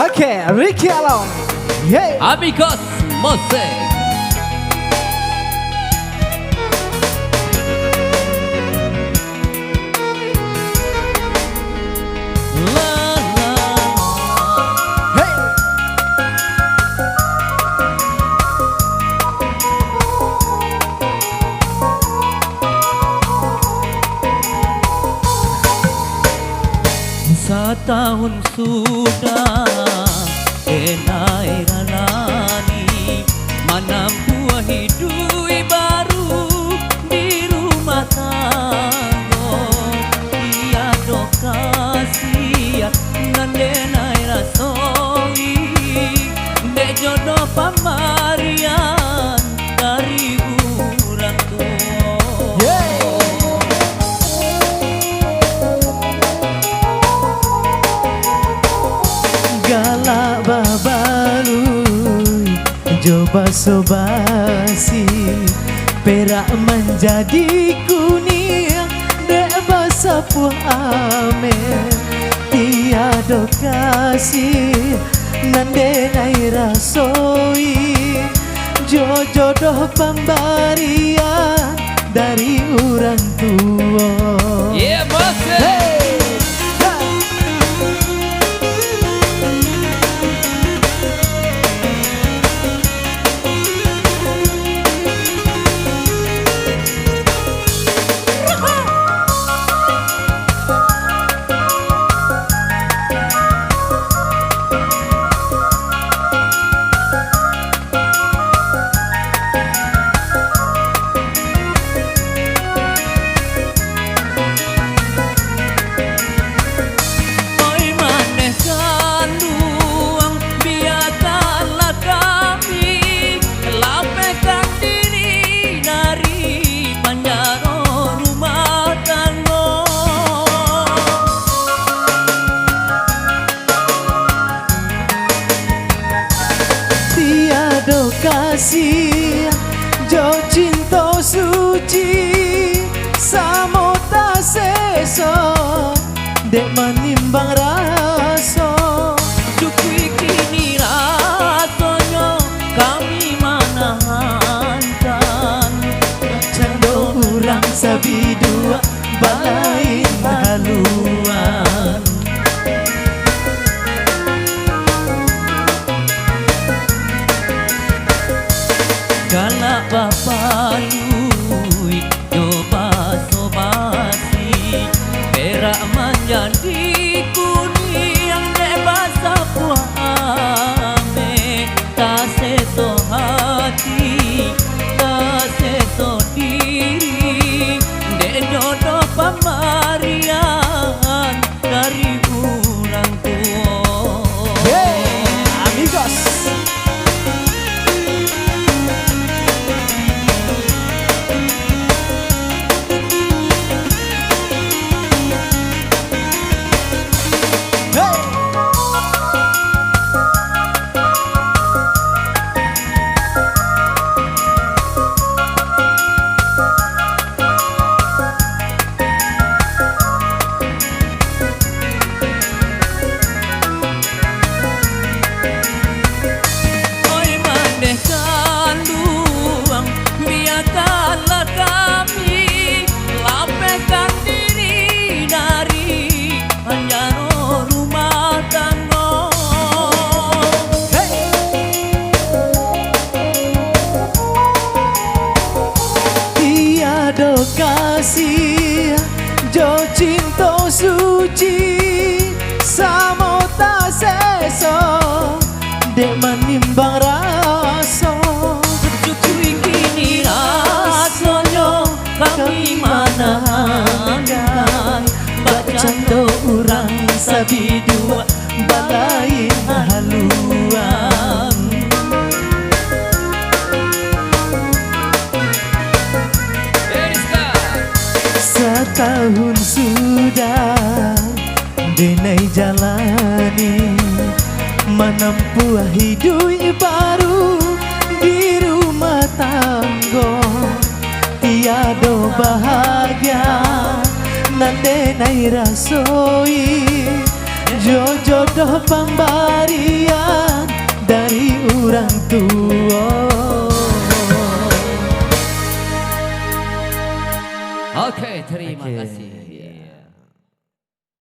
Oke, Ricky Along. Yeay. Amigos Musik. Setahun sudah enai ralani menampuh hidup baru di rumah tangga. Tiada kasih nandenai rasoi de jodoh pamarian dari orang tua. Galak babalui coba sobasi perak menjadi kuning dek basapuh amer tiada kasih nandenai rasoi jodoh pemberian dari orang tua. Yeah, boss. Kasih jo cinta suci samo tak seso dek menimbang rasa Dukui kini rasanya kami manahankan cando urang sabi dua balain haluan. Galak babalui coba sobasi perak menjadi kuning dek basapuh ame tak seto hati tak seto diri dek jodoh pamarian dari orang tua. Amigos. Biarkanlah kami lapehkan diri dari penjara rumah tangga. Tiada kasih jo cinta suci samo tak seso dek menimbang rasa. Dukui kini rasanya kami manahankan Bacando urang sabi dua balain haluan. Setahun sudah denai jalani menempuh hidup baru di rumah tangga. Tiada bahagia nandenai rasoi jodoh pemberian dari orang tua. Oke, terima Oke. kasih.